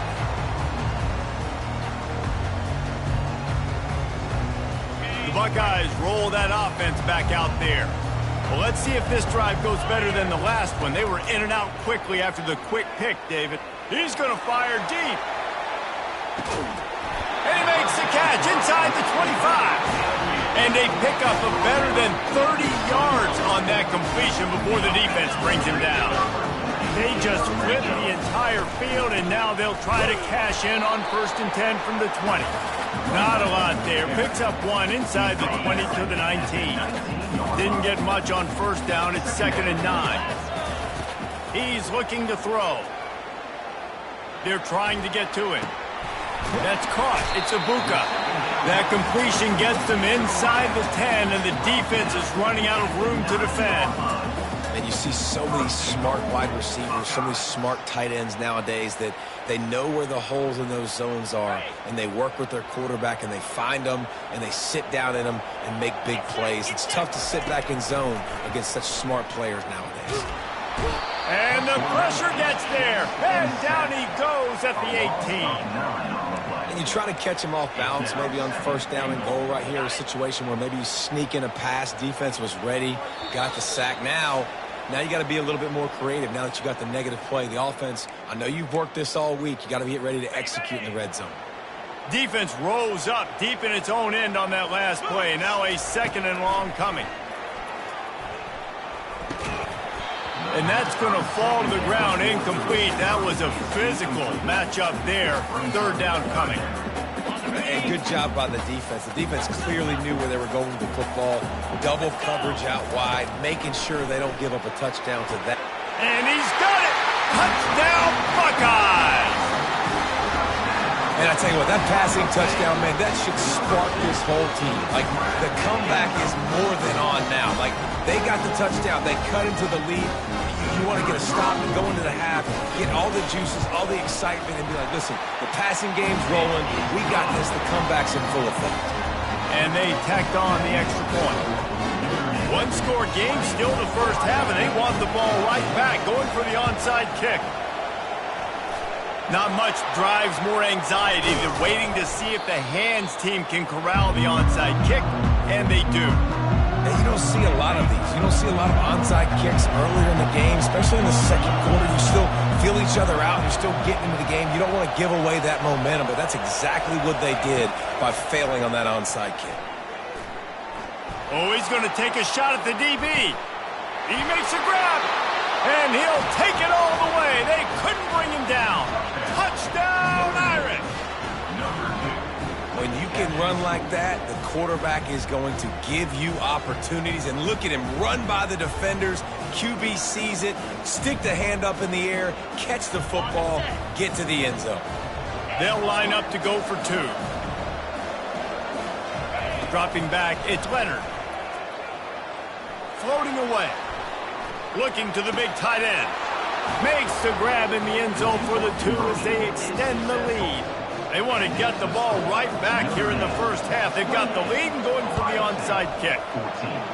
[SPEAKER 1] The Buckeyes roll that offense back out there. Well, let's see if this drive goes better than the last one. They were in and out quickly after the quick pick, David. He's going to fire deep. And he makes the catch inside the 25. And they pick up a better than 30 yards on that completion before the defense brings him down. They just flip the entire field, and now they'll try to cash in on 1st and 10 from the 20. Not a lot there. Picks up one inside the 20 to the 19. Didn't get much on first down. It's 2nd and 9. He's looking to throw. They're trying to get to him. That's caught. It's Ibuka. That completion gets them inside the 10, and the defense is running out of room to defend.
[SPEAKER 2] And you see so many smart wide receivers, so many smart tight ends nowadays that they know where the holes in those zones are, and they work with their quarterback, and they find them, and they sit down in them and make big plays. It's tough to sit back in zone against such smart players nowadays.
[SPEAKER 1] And the pressure gets there, and down he goes at the 18.
[SPEAKER 2] And you try to catch him off balance, maybe on 1st down and goal right here, a situation where maybe you sneak in a pass, defense was ready, got the sack. Now you got to be a little bit more creative now that you got the negative play. The offense, I know you've worked this all week. You got to get ready to execute in the red zone.
[SPEAKER 1] Defense rose up deep in its own end on that last play. Now a 2nd and long coming. And that's going to fall to the ground incomplete. That was a physical matchup there. 3rd down coming.
[SPEAKER 2] And good job by the defense. The defense clearly knew where they were going with the football. Double coverage out wide, making sure they don't give up a touchdown to that.
[SPEAKER 1] And he's got it! Touchdown, Buckeyes!
[SPEAKER 2] And I tell you what, that passing touchdown, man, that should spark this whole team. Like, the comeback is more than on now. Like, they got the touchdown. They cut into the lead. You want to get a stop and go into the half, get all the juices, all the excitement, and be like, listen, the passing game's rolling. We got this. The comeback's in full effect.
[SPEAKER 1] And they tacked on the extra point. One-score game, still the first half, and they want the ball right back, going for the onside kick. Not much drives more anxiety than waiting to see if the hands team can corral the onside kick, and they do.
[SPEAKER 2] And you don't see a lot of these. You don't see a lot of onside kicks earlier in the game, especially in the 2nd quarter. You still feel each other out. You're still getting into the game. You don't want to give away that momentum, but that's exactly what they did by failing on that onside kick.
[SPEAKER 1] Oh, he's going to take a shot at the DB. He makes a grab, and he'll take it all the way. They couldn't bring him down. Touchdown, Irish!
[SPEAKER 2] When you can run like that, the quarterback is going to give you opportunities. And look at him run by the defenders. QB sees it, stick the hand up in the air, catch the football, get to the end zone.
[SPEAKER 1] They'll line up to go for 2. Dropping back, it's Leonard. Floating away. Looking to the big tight end. Makes the grab in the end zone for the 2 as they extend the lead. They want to get the ball right back here in the first half. They've got the lead and going for the onside kick.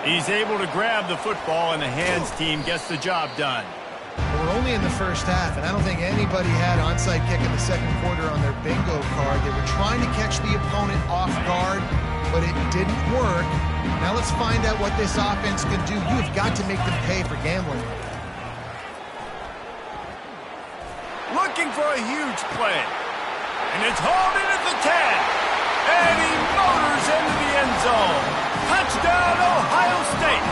[SPEAKER 1] He's able to grab the football, and the hands team gets the job done.
[SPEAKER 3] we're only in the first half, and I don't think anybody had onside kick in the second quarter on their bingo card. They were trying to catch the opponent off guard, but it didn't work. Now let's find out what this offense can do. You've got to make them pay for gambling.
[SPEAKER 1] Looking for a huge play. And it's hauled in at the 10. And he motors into the end zone. Touchdown, Ohio State.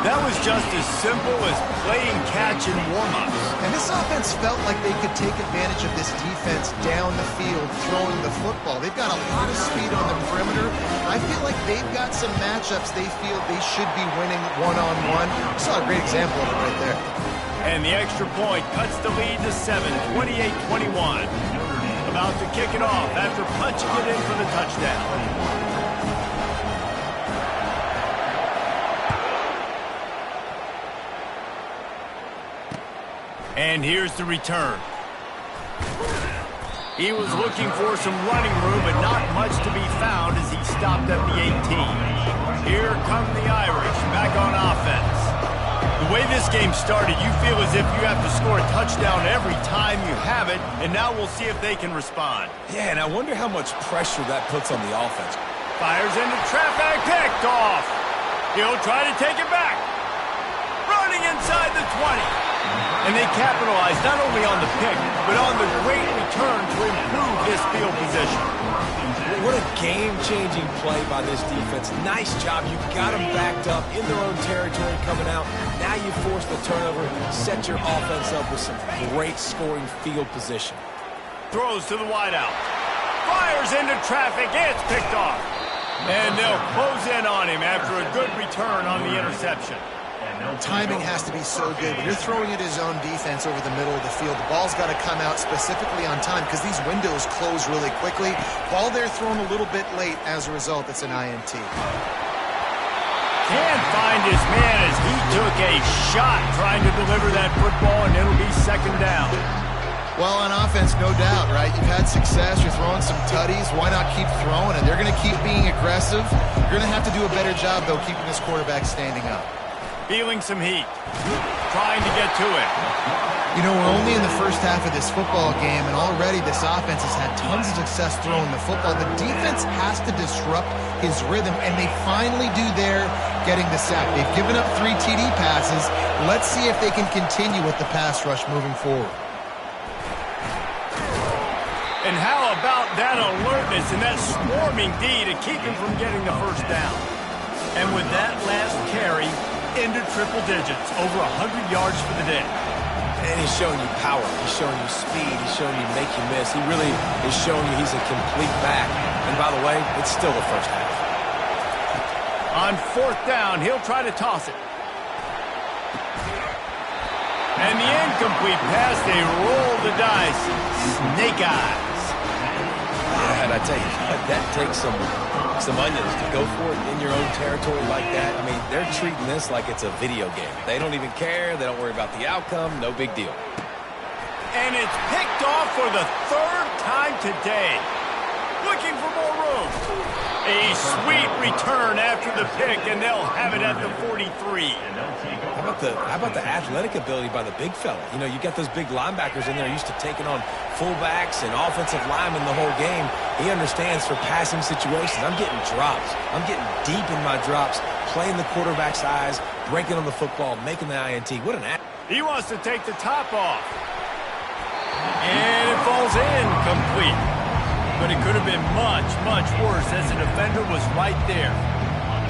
[SPEAKER 1] That was just as simple as playing catch in warm-ups.
[SPEAKER 3] And this offense felt like they could take advantage of this defense down the field, throwing the football. They've got a lot of speed on the perimeter. I feel like they've got some matchups they feel they should be winning one-on-one. Saw a great example of it right there.
[SPEAKER 1] And the extra point cuts the lead to 7, 28-21. About to kick it off after punching it in for the touchdown. And here's the return. He was looking for some running room, but not much to be found as he stopped at the 18. Here come the Irish back on offense. The way this game started, you feel as if you have to score a touchdown every time you have it, and now we'll see if they can respond.
[SPEAKER 2] Yeah, and I wonder how much pressure that puts on the offense.
[SPEAKER 1] Fires into traffic, picked off. He'll try to take it back. Running inside the 20. And they capitalize not only on the pick, but on the great return to improve this field position.
[SPEAKER 2] What a game-changing play by this defense. Nice job. You got them backed up in their own territory coming out. Now you force the turnover, set your offense up with some great scoring field position.
[SPEAKER 1] Throws to the wideout. Fires into traffic. It's picked off. And they'll close in on him after a good return on the interception.
[SPEAKER 3] Timing has to be so good. When you're throwing at his own defense over the middle of the field, the ball's got to come out specifically on time because these windows close really quickly. Ball there thrown a little bit late. As a result, it's an INT.
[SPEAKER 1] Can't find his man as he took a shot trying to deliver that football, and it'll be second down.
[SPEAKER 3] Well, on offense, no doubt, right? You've had success. You're throwing some tutties. Why not keep throwing? And they're going to keep being aggressive. You're going to have to do a better job, though, keeping this quarterback standing up.
[SPEAKER 1] Feeling some heat. Trying to get to it.
[SPEAKER 3] You know, we're only in the first half of this football game, and already this offense has had tons of success throwing the football. The defense has to disrupt his rhythm, and they finally do there, getting the sack. They've given up 3 TD passes. Let's see if they can continue with the pass rush moving forward.
[SPEAKER 1] And how about that alertness and that swarming D to keep him from getting the first down? And with that last carry, into triple digits, over 100 yards for the day.
[SPEAKER 2] And he's showing you power. He's showing you speed. He's showing you make you miss. He really is showing you he's a complete back. And by the way, it's still the first half.
[SPEAKER 1] On fourth down, he'll try to toss it. And the incomplete pass, they roll the dice. Snake eyes.
[SPEAKER 2] Yeah, and I tell you, that takes some onions to go for it in your own territory like that. I mean, they're treating this like it's a video game. They don't even care. They don't worry about the outcome. No big deal.
[SPEAKER 1] And it's picked off for the 3rd time today. Looking for more room. A sweet return after the pick, and they'll have it at the 43.
[SPEAKER 2] How about the athletic ability by the big fella? You know, you got those big linebackers in there used to taking on fullbacks and offensive linemen the whole game. He understands for passing situations. I'm getting drops. I'm getting deep in my drops, playing the quarterback's eyes, breaking on the football, making the INT. What an act.
[SPEAKER 1] He wants to take the top off. And it falls in complete. But it could have been much, much worse as the defender was right there.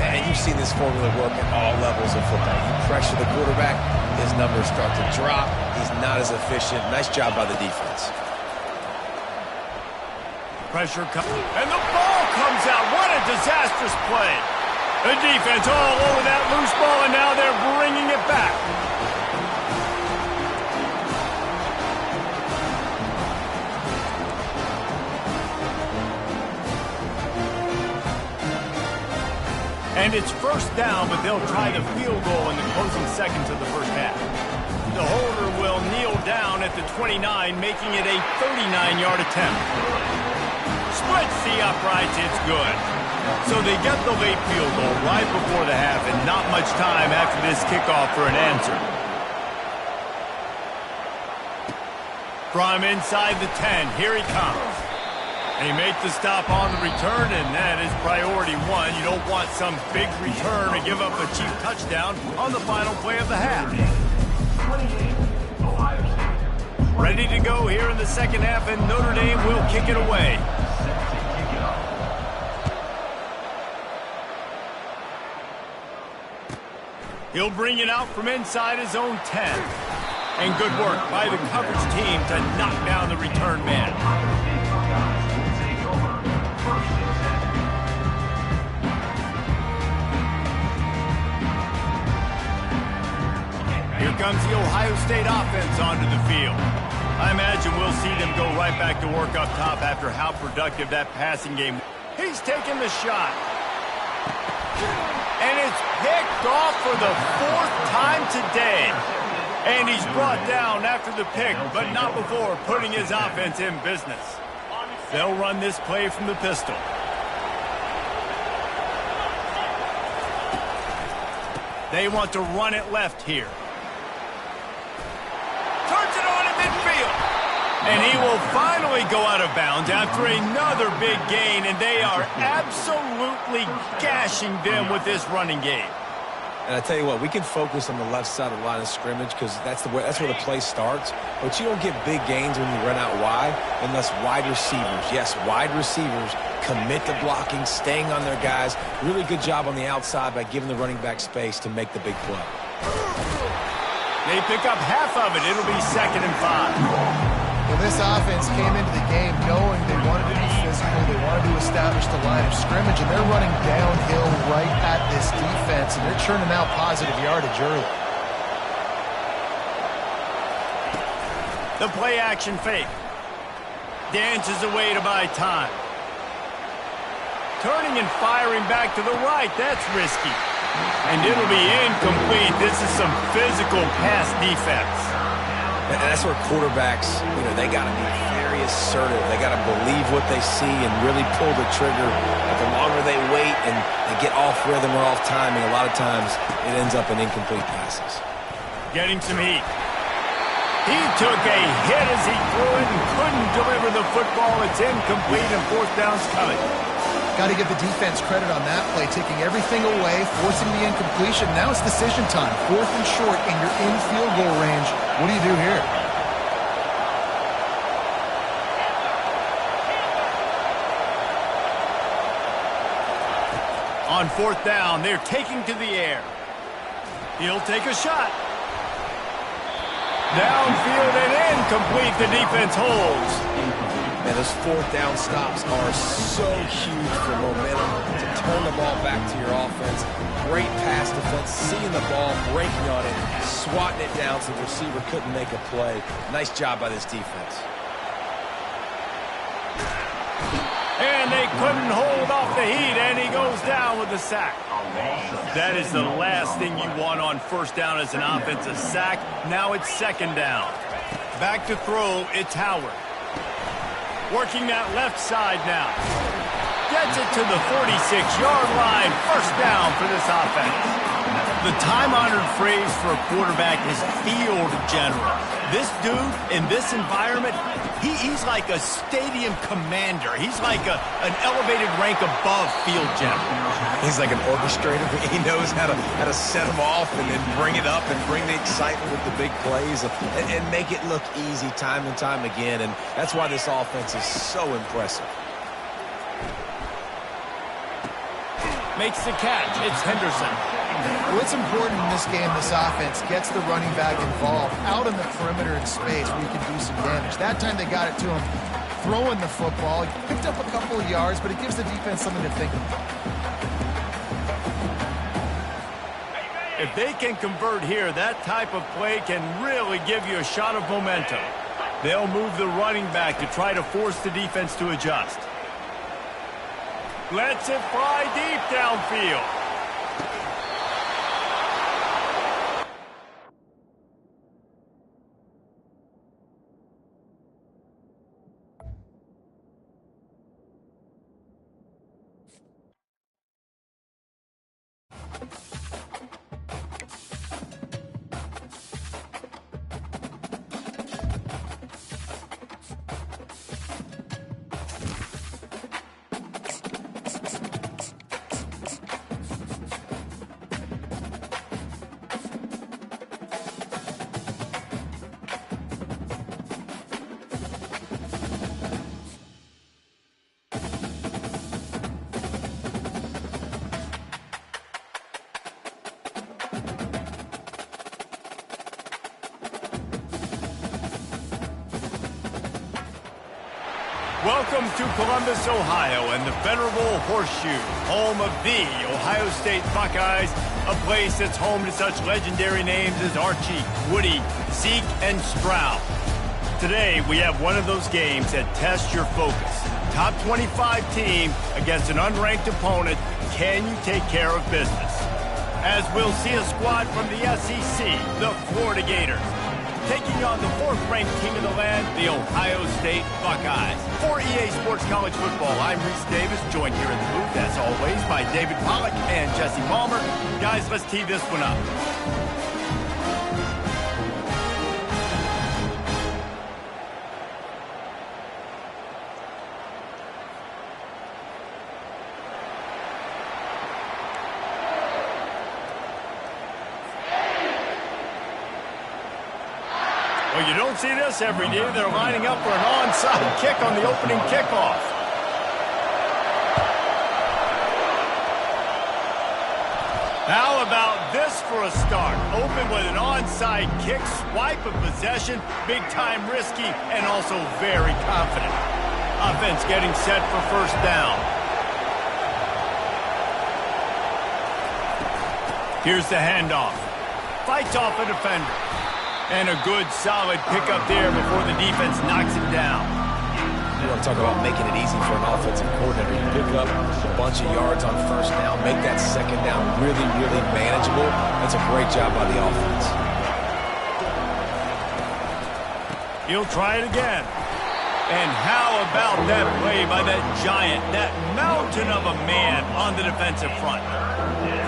[SPEAKER 2] Man, you've seen this formula work at all levels of football. You pressure the quarterback, his numbers start to drop. He's not as efficient. Nice job by the defense.
[SPEAKER 1] Pressure comes, and the ball comes out. What a disastrous play. The defense all over that loose ball, and now they're bringing it back. And it's first down, but they'll try the field goal in the closing seconds of the first half. The holder will kneel down at the 29, making it a 39-yard attempt. Splits the uprights, it's good. So they get the late field goal right before the half, and not much time after this kickoff for an answer. From inside the 10, here he comes. They make the stop on the return, and that is priority one. You don't want some big return to give up a cheap touchdown on the final play of the half. Ready to go here in the second half, and Notre Dame will kick it away. He'll bring it out from inside his own 10. And good work by the coverage team to knock down the return man. Here comes the Ohio State offense onto the field. I imagine we'll see them go right back to work up top after how productive that passing game. He's taking the shot. And it's picked off for the 4th time today. And he's brought down after the pick, but not before putting his offense in business. They'll run this play from the pistol. They want to run it left here. Turns it on in midfield. And he will finally go out of bounds after another big gain, and they are absolutely gashing them with this running game.
[SPEAKER 2] And I tell you what, we can focus on the left side of the line of scrimmage because that's where the play starts. But you don't get big gains when you run out wide unless wide receivers, yes, wide receivers, commit to blocking, staying on their guys. Really good job on the outside by giving the running back space to make the big play.
[SPEAKER 1] They pick up half of it. It'll be 2nd and 5.
[SPEAKER 3] Well, this offense came into the game knowing they wanted to be physical, they wanted to establish the line of scrimmage, and they're running downhill right at this defense, and they're churning out positive yardage early.
[SPEAKER 1] The play action fake. Dances away to buy time. Turning and firing back to the right. That's risky. And it'll be incomplete. This is some physical pass defense.
[SPEAKER 2] And that's where quarterbacks, they got to be very assertive. They got to believe what they see and really pull the trigger. But the longer they wait and they get off rhythm or off timing, a lot of times it ends up in incomplete passes.
[SPEAKER 1] Getting some heat. He took a hit as he threw it and couldn't deliver the football. It's incomplete and 4th down's coming.
[SPEAKER 3] Got to give the defense credit on that play, taking everything away, forcing the incompletion. Now it's decision time. 4th and short, and you're in field goal range. What do you do here?
[SPEAKER 1] On 4th down, they're taking to the air. He'll take a shot. Downfield and incomplete. The defense holds.
[SPEAKER 2] Man, those 4th down stops are so huge for momentum to turn the ball back to your offense. Great pass defense, seeing the ball, breaking on it, swatting it down so the receiver couldn't make a play. Nice job by this defense.
[SPEAKER 1] And they couldn't hold off the heat, and he goes down with a sack. That is the last thing you want on 1st down as an offense, a sack. Now it's 2nd down. Back to throw, it's Howard. Working that left side now. Gets it to the 46-yard line. 1st down for this offense. The time-honored phrase for a quarterback is field general. This dude, in this environment, he's like a stadium commander. He's like an elevated rank above field general.
[SPEAKER 2] He's like an orchestrator. He knows how to set them off and then bring it up and bring the excitement with the big plays and make it look easy time and time again. And that's why this offense is so impressive.
[SPEAKER 1] Makes the catch. It's Henderson.
[SPEAKER 3] What's important in this game, this offense gets the running back involved out in the perimeter in space where you can do some damage. That time they got it to him throwing the football. He picked up a couple of yards, but it gives the defense something to think about.
[SPEAKER 1] If they can convert here, that type of play can really give you a shot of momentum. They'll move the running back to try to force the defense to adjust. Lets it fly deep downfield. Welcome to Columbus, Ohio, and the venerable Horseshoe, home of the Ohio State Buckeyes, a place that's home to such legendary names as Archie, Woody, Zeke, and Stroud. Today, we have one of those games that tests your focus. Top 25 team against an unranked opponent. Can you take care of business? As we'll see a squad from the SEC, the Florida Gators, taking on the fourth-ranked team in the land, the Ohio State Buckeyes. For EA Sports College Football, I'm Reese Davis, joined here in the booth, as always, by David Pollack and Jesse Palmer. Guys, let's tee this one up. Well, you don't see this every day. They're lining up for an onside kick on the opening kickoff. How about this for a start? Open with an onside kick, swipe of possession, big time risky, and also very confident. Offense getting set for first down. Here's the handoff. Fights off a defender. And a good, solid pickup there before the defense knocks him down.
[SPEAKER 2] You want to talk about making it easy for an offensive coordinator. You pick up a bunch of yards on first down, make that second down really, really manageable. That's a great job by the offense.
[SPEAKER 1] He'll try it again. And how about that play by that giant, that mountain of a man on the defensive front?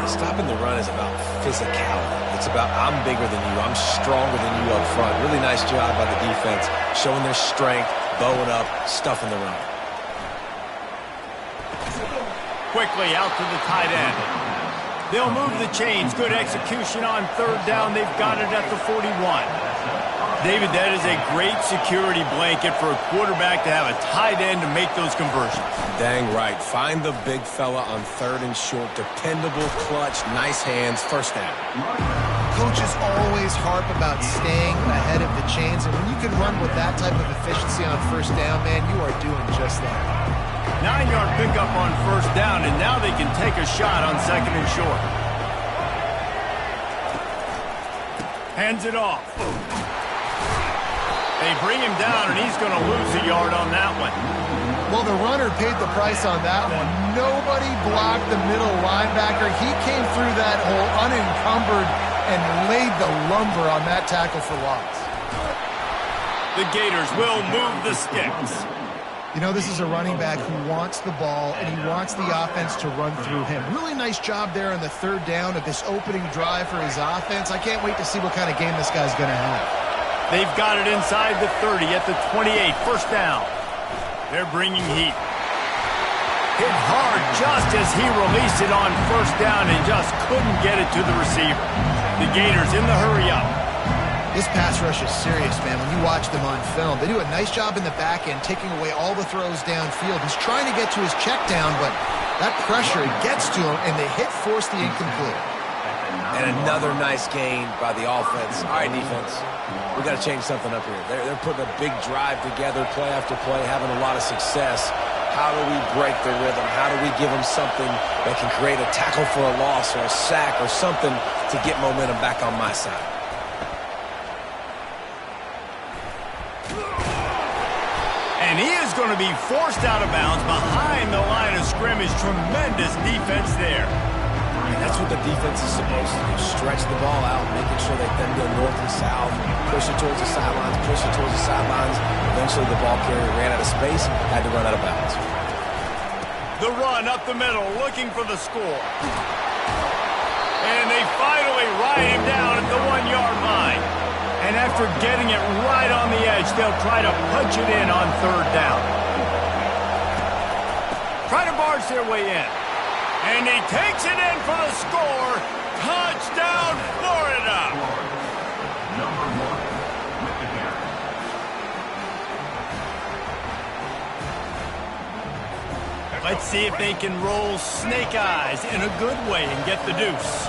[SPEAKER 2] Stopping the run is about physicality. It's about I'm bigger than you, I'm stronger than you up front. Really nice job by the defense, showing their strength, bowing up, stuffing the run.
[SPEAKER 1] Quickly out to the tight end. They'll move the chains. Good execution on third down. They've got it at the 41. David, that is a great security blanket for a quarterback to have a tight end to make those conversions.
[SPEAKER 2] Dang right. Find the big fella on third and short. Dependable, clutch, nice hands, first down.
[SPEAKER 3] Coaches always harp about staying ahead of the chains, and when you can run with that type of efficiency on first down, man, you are doing just that.
[SPEAKER 1] 9-yard pickup on first down, and now they can take a shot on second and short. Hands it off. They bring him down, and he's going to lose a yard on that one.
[SPEAKER 3] Well, the runner paid the price on that one. Nobody blocked the middle linebacker. He came through that hole unencumbered and laid the lumber on that tackle for loss.
[SPEAKER 1] The Gators will move the sticks.
[SPEAKER 3] You know, this is a running back who wants the ball, and he wants the offense to run through him. Really nice job there on the third down of this opening drive for his offense. I can't wait to see what kind of game this guy's going to have.
[SPEAKER 1] They've got it inside the 30 at the 28. First down. They're bringing heat. Hit hard just as he released it on first down and just couldn't get it to the receiver. The Gators in the hurry up.
[SPEAKER 3] This pass rush is serious, man. When you watch them on film, they do a nice job in the back end, taking away all the throws downfield. He's trying to get to his check down, but that pressure gets to him, and the hit forced the incomplete.
[SPEAKER 2] And another nice gain by the offense. All right, defense. We got to change something up here. They're putting a big drive together, play after play, having a lot of success. How do we break the rhythm? How do we give them something that can create a tackle for a loss or a sack or something to get momentum back on my side?
[SPEAKER 1] And he is going to be forced out of bounds behind the line of scrimmage. Tremendous defense there.
[SPEAKER 2] And that's what the defense is supposed to do. Stretch the ball out, making sure they then go north and south, push it towards the sidelines, push it towards the sidelines. Eventually the ball carrier ran out of space, had to run out of bounds.
[SPEAKER 1] The run up the middle, looking for the score. And they finally ride him down at the 1-yard line. And after getting it right on the edge, they'll try to punch it in on third down. Try to barge their way in. And he takes it in for the score. Touchdown, Florida!
[SPEAKER 4] Number 1 with the carry.
[SPEAKER 1] Let's see if they can roll snake eyes in a good way and get the deuce.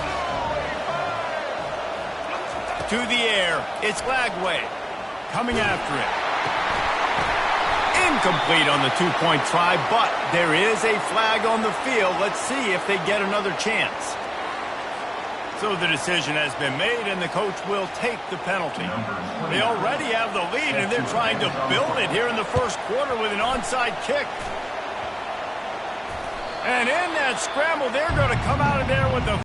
[SPEAKER 1] To the air, it's Lagway coming after it. Incomplete on the two-point try, but there is a flag on the field. Let's see if they get another chance. So the decision has been made, and the coach will take the penalty. They already have the lead, and they're trying to build it here in the first quarter with an onside kick. And in that scramble, they're going to come out of there with the